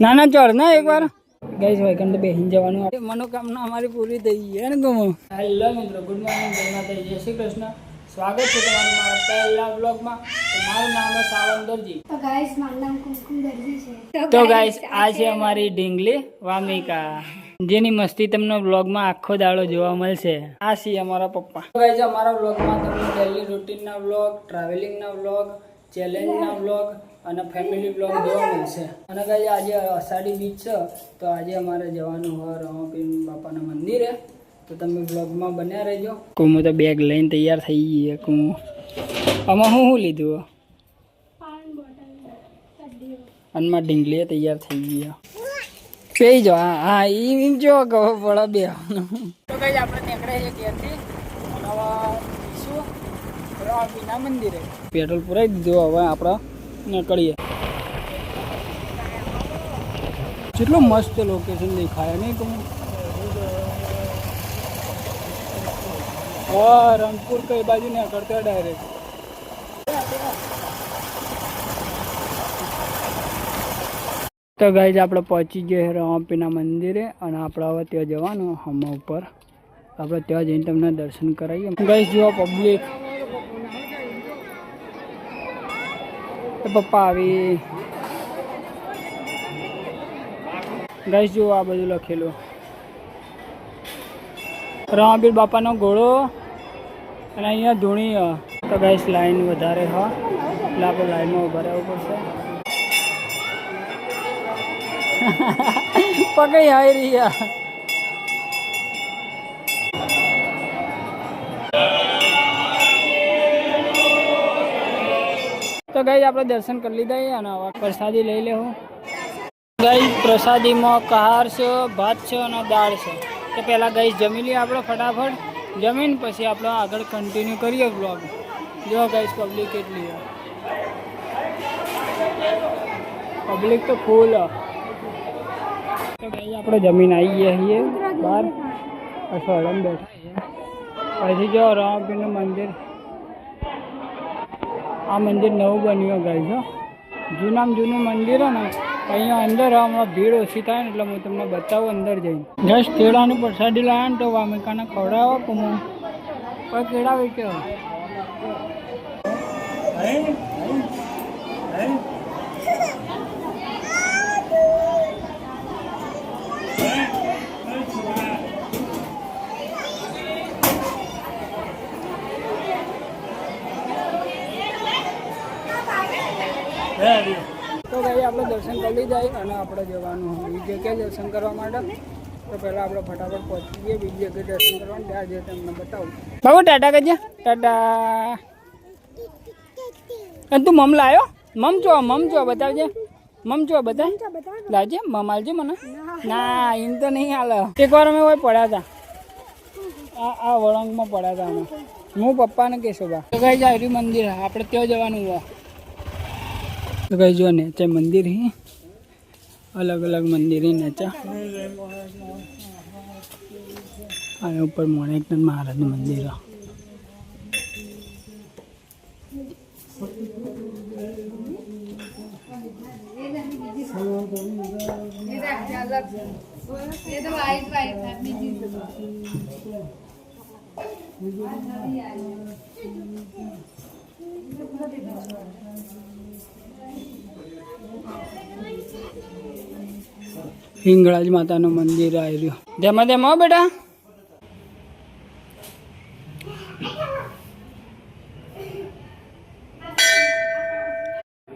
નાના ચડ ના એકવાર ગાઈસ વૈકંઠ બેહીને જવાનું મનોકામના અમારી પૂરી થઈ ગઈ હે ને ગમો. હેલો મિત્રો, ગુડ મોર્નિંગ, જય માતા, જય શ્રી કૃષ્ણ. સ્વાગત છે તમારું મારા પહેલા બ્લોગમાં. મારું નામ છે સાવન દરજી. તો ગાઈસ મારું નામ કુમકુમ દરજી છે. તો ગાઈસ આ છે અમારી ઢીંગલી વામિકા, જેની મસ્તી તમને બ્લોગમાં આખો દાડો જોવા મળશે. આ છે અમારા પપ્પા. તો ગાઈસ અમારા બ્લોગમાં તમને ડેલી રૂટીનના બ્લોગ, ટ્રાવેલિંગના બ્લોગ, ચેલેન્જના બ્લોગ અને ફેમિલી બ્લોગ જોવા મળશે. અને ગાઈસ આજે અષાઢી બીજ છે, તો આજે અમારે જવાનું હોય રમાપીર બાપાના મંદિરે. તો તમે બ્લોગમાં બન્યા રહેજો. કુમુ તો બેગ લઈને તૈયાર થઈ ગઈ. કુમુ આમાં શું લીધું? અનમાં ઢીંગલીએ તૈયાર થઈ ગઈ. પેઈ જો હા એમ જો ખબર પડે બે. તો કઈ આપણે નીકળે છે ત્યાંથી રમાપીરના મંદિરે. પેટ્રોલ પુરાઈ દીધું, હવે આપણે નીકળીએ. કેટલું મસ્ત લોકેશન દેખાય નહીં તમે? હા, રંગપુર કઈ બાજુ નીકળતા ડાયરેક્ટ. તો ગાઈઝ આપણે પહોંચી ગયા રમાપીરના મંદિરે અને આપણે હવે ત્યાં જવાનું હમા ઉપર. આપણે ત્યાં જઈને તમને દર્શન કરાવીએ. ગાઈઝ જુઓ પબ્લિક. પપ્પા આવી. ગાઈઝ જુઓ આ બધું લખેલું રમાપીર બાપાનો ઘોડો અને અહીંયા ધૂણી. તો ગાઈઝ લાઈન વધારે હા એટલે આપણે લાઈનમાં ઉભા રહેવું પડશે. પકઈ આવી રહ્યા. તો ગાઈઝ આપણે દર્શન કરી લીધા અને હવે પ્રસાદી લઈ લેવું. ગાઈઝ પ્રસાદીમાં કહાર છે, ભાત છે અને દાળ છે. તો પહેલાં ગાઈઝ જમી લઈએ આપણે ફટાફટ. જમીન પછી આપણે આગળ કન્ટિન્યુ કરીએ બ્લોગ. જો ગાઈઝ પબ્લિક કેટલી છે. પબ્લિક તો ફૂલ. તો ગાઈઝ આપણે જમીન આવી ગયા છીએ બહાર અઠવાડિયામાં બેઠા. પછી જો રમાપીરનું મંદિર, આ મંદિર નવું બન્યું ગાઈઝ. જૂનું મંદિર હે ને, અહીંયા અંદર હમણાં ભીડ ઓછી થાય ને એટલે હું તમને બતાવું અંદર જઈને. જસ્ટ કેળાની પ્રસાદી લાવ્યા ને તો વામિકાને ખવડાવો. કુમુ કોઈ કેળા વેચ્યો. તો ભાઈ આપણે દર્શન કરી લીધા અને આપણે જવાનું બીજી જગ્યાએ દર્શન કરવા માટે. તો પહેલાં આપણે ફટાફટ પહોંચી જઈએ બીજી જગ્યાએ દર્શન કરવાનું. ત્યાં જઈએ તમને બતાવું. બાબુ ટાટા કરજે. ટાટા. અને તું મમ લાવ્યો? મમ જો બતાવજે. મમ જો બતાવ. લાવજે મમ આલજે મને. ના એમ તો નહીં હાલ. એકવાર અમે હોય પડ્યા હતા આ વળંગમાં પડ્યા હતા અમે, હું પપ્પાને કહેશો બા. તો કઈ જાય મંદિર આપણે ત્યાં જવાનું હોય. તો કઈ જો નેચે મંદિર હી, અલગ અલગ મંદિર હી નેચા. અને ઉપર મોણેકનાથ મહારાજનું મંદિર. હિંગળાજ માતાનું મંદિર આવ્યું. જેમાં બેટા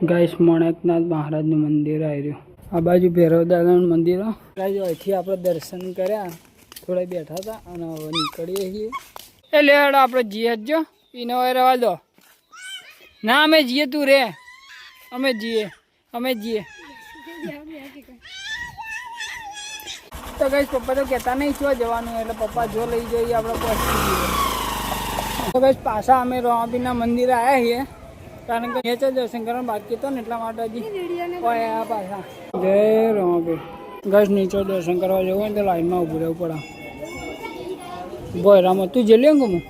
ગાઈસ મોણેકનાથ મહારાજનું મંદિર આવ્યું. આ બાજુ ભૈરવ દાદાનું મંદિર. ગાઈસ અહીંથી આપણે દર્શન કર્યા, થોડા બેઠા હતા અને હવે નીકળીએ છીએ. એ લેડો આપણે જીએ જ જો એને હવે રહેવા દો. ના અમે જીએ, તું રે. અમે જીએ. તો ગાઈસ પપ્પા તો કહેતા નહીં શું જવાનું, એટલે પપ્પા જો લઈ જઈએ આપણે પહોંચી જઈએ. તો ગાઈસ પાછા અમે રમાપીરના મંદિરે આવ્યા છીએ, કારણ કે નીચે દર્શન કરવાનું બાકી હતો ને એટલા માટે હજી આવ્યા પાછા. જય રમાપીર. ગાઈસ નીચે દર્શન કરવા જવું હોય ને તો લાઈનમાં ઊભું રહેવું પડે. બોય તું જે લે ગમું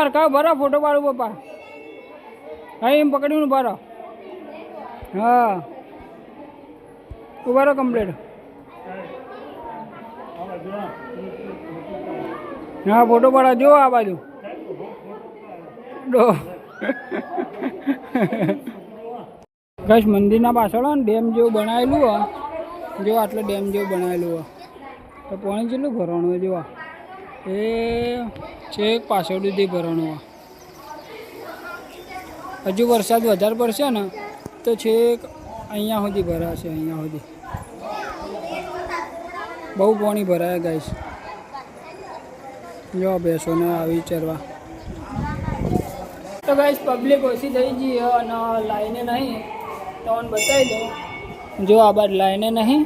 હરકા ભરો ફોટો પાડું પપ્પા. હા એમ પકડીને ભરો. હા ઉભા રહો કમ્પ્લીટ. હા ફોટો પાડા જો આ બાજુ ગાઈસ મંદિરના પાછળ ને ડેમ જેવું બનાવેલું હોય જો આટલે ડેમ જેવું બનાવેલું હોય તો પાણી કેટલું ભરવાનું હોય જોવા એ છેક પાછળ સુધી ભરવાનું હોય. હજુ વરસાદ વધારે પડશે ને તો છેક અહીંયા સુધી ભરાશે. અહીંયા સુધી બહુ પાણી ભરાય ગાઈસ. જો બેસોને આવી ચરવા તો ગાઈસ પબ્લિક ઓછી થઈ ગઈ અને લાઈને નહીં તો મને બતાવી દો. જો આ બાદ લાઈને નહીં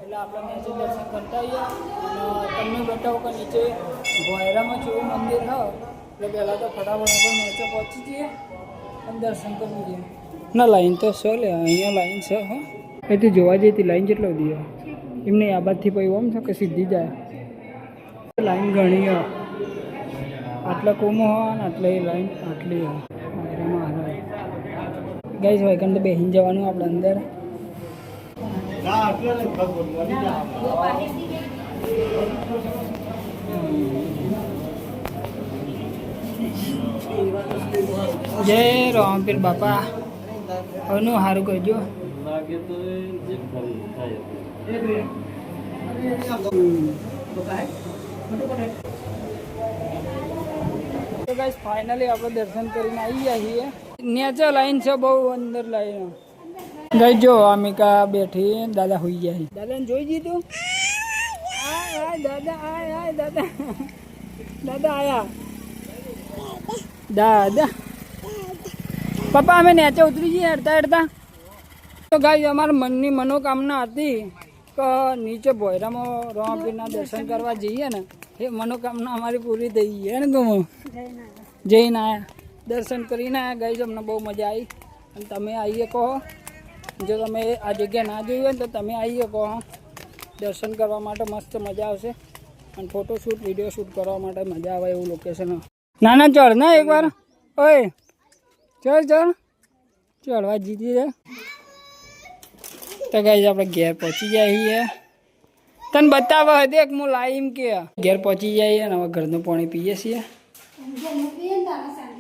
એટલે આપણે નીચે દર્શન કરતા આવીએ અને તમને બતાવો કે નીચે ભોયરામાં જેવું મંદિર હોય એટલે પહેલાં તો ફટાફટ આપણે નીચે પહોંચી જઈએ અને દર્શન કરી જઈએ. ના લાઈન તો છે લે અહીંયા લાઈન છે. હા એ તો જોવા જઈએ તો લાઈન કેટલો બધી એમને આ બાદથી પછી ઓમ છે કે સીધી જાય લાઈન ઘણી આટલા કોમો હોય ને આટલે લાઈન આટલી ગાઈસ હોય કારણ તો બેસીને જવાનું આપણે અંદર. જય રામપીર બાપા હવનું સારું કરજો. તો ગાઈસ ફાઇનલી આપણે દર્શન કરીને આવી ગયા છીએ. નેચર લાઈન છે બહુ અંદર લાઈન. ગાઈસ જો અમિકા બેઠી દાદા હોઈ ગયા છે. દાદાને જોઈ દીધું દાદા આય દાદા દાદા આયા દાદા પપ્પા અમે નીચે ઉતરી જઈએ હેડતા હેડતા. તો ગાઈસ અમારા મનની મનોકામના હતી કે નીચે ભોયરામાં રામપીરના દર્શન કરવા જઈએ ને એ મનોકામના અમારી પૂરી થઈ ગઈ ને ગમો જઈને આવ્યા દર્શન કરીને આવ્યા. ગાઈસ અમને બહુ મજા આવી અને તમે આવીએ કહો જો તમે આ જગ્યા ના જોઈ હોય ને તો તમે આવીએ કહો દર્શન કરવા માટે મસ્ત મજા આવશે અને ફોટોશૂટ વિડીયો શૂટ કરવા માટે મજા આવે એવું લોકેશન. ના ના ચડ ને એકવાર ઓય ચડ ચડવા જીતી જાય. તો ગાઈસ આપણે ઘેર પહોંચી જાય છીએ. તને બતાવવા દેખ હું લાઈમ કે ઘેર પહોંચી જાય ને હવે ઘરનું પાણી પીએ છીએ.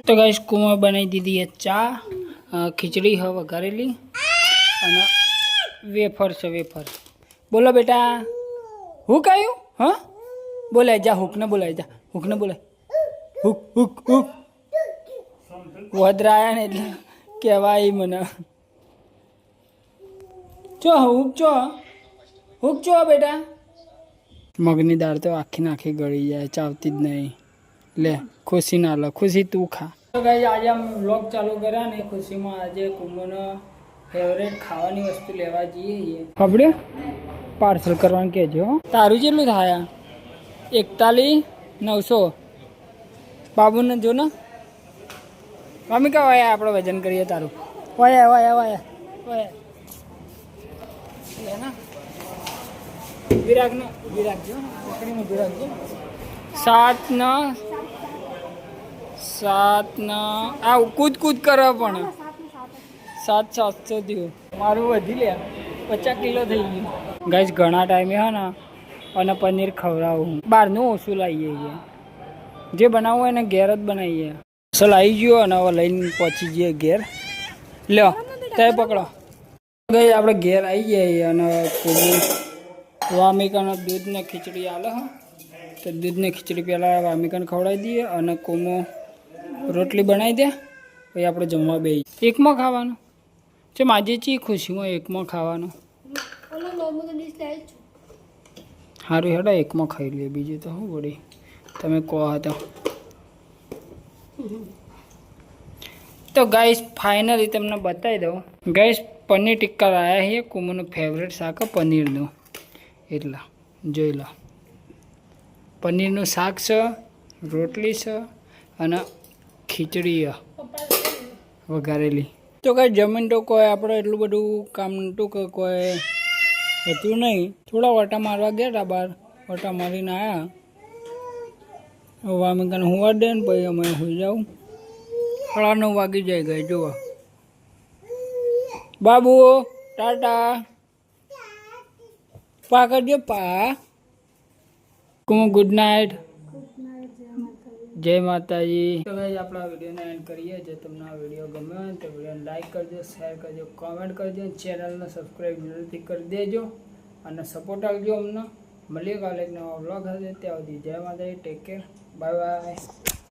તો ગાઈસ કુંવર બનાવી દીધી એ ચા ખીચડી હવે વઘારેલી અને વેફર છે વેફર. બોલો બેટા હું કહ્યું હા બોલાય જા હુકને બોલાય જા હુકને બોલાય હુક હુક હુક વધરાયા ને એટલે કહેવાય મને ચો હુક ચો બેટા. મગની દાળ તો આખી નાખી ગળી જાય ચાવતી જ નહીં. લે ખુશી ના લે ખુશી તું ખા. તો ગાઈસ આજે અમે વ્લોગ ચાલુ કર્યા ને ખુશીમાં આજે કુંભનો ફેવરેટ ખાવાની વસ્તુ લેવા જઈએ. ખબરે પાર્સલ કરવાનું કહેજો. તારું કેટલું થાય 41,900 બાબુને જો ને મમ્મી કા વાયા આપણે વજન કરીએ તારું વાયા વાયા વાયા વાયા વિરાગનો વિરાગજો પકડીને વિરાગજો 7 આ કૂદ કરે પણ 700 થયું મારું વધી લે 50 કિલો થઈ ગયું. ગાઈસ ઘણા ટાઈમે હે ને અને પનીર ખવડાવું બહારનું ઓછું લાવીએ છીએ જે બનાવવું હોય ને ઘેર જ બનાવીએ. અસલ આવી ગયો અને હવે લઈને પહોંચી જઈએ ઘેર. લ્યો તે પકડો. ગઈ આપણે ઘેર આવી જઈએ અને વામિકાનો દૂધ ને ખીચડી આલે હા તો દૂધ ને ખીચડી પહેલાં વામિકાને ખવડાવી દઈએ અને કોમો રોટલી બનાવી દે પછી આપણે જમવા બેસી. એકમાં ખાવાનું છે માજી ચી ખુશીમાં એકમાં ખાવાનું સારું હેડો એકમાં ખાઈ લઈએ બીજું તો શું વળી તમે કહો હતા. તો ગાઈસ ફાઇનલી તમને બતાવી દઉં ગાઈસ પનીર ટિક્કા લાવ્યા છે કુમુનું ફેવરેટ શાક પનીરનું એટલા જોઈ લો. પનીરનું શાક છે રોટલી છે અને ખીચડી વઘારેલી. તો કાંઈ જમીન તો કોઈ આપણે એટલું બધું કામ નહોતું કે કોઈ હતું નહીં. થોડા વટા મારવા ગયા હતા બહાર વટા મારીને આવ્યા વામિકાને હુવા દે ને પછી અમે હોઈ જાઉં 9:30 વાગી જાય ગઈ જુઓ. બાબુ ટાટા પા કરજો પા. કુમુ ગુડ નાઇટ. જય માતાજી. તો ગાઈસ આપણા વિડીયોને એન્ડ કરીએ. જો તમને આ વિડીયો ગમ્યો હોય તો વિડીયોને લાઈક કરજો, શેર કરજો, કોમેન્ટ કરજો, ચેનલને સબસ્ક્રાઈબ જરૂરથી કરી દેજો અને સપોર્ટ આપજો અમને. મળીએ કાલે એક નવા વ્લોગ હશે. ત્યાં સુધી જય માતાજી. Take care. Bye bye.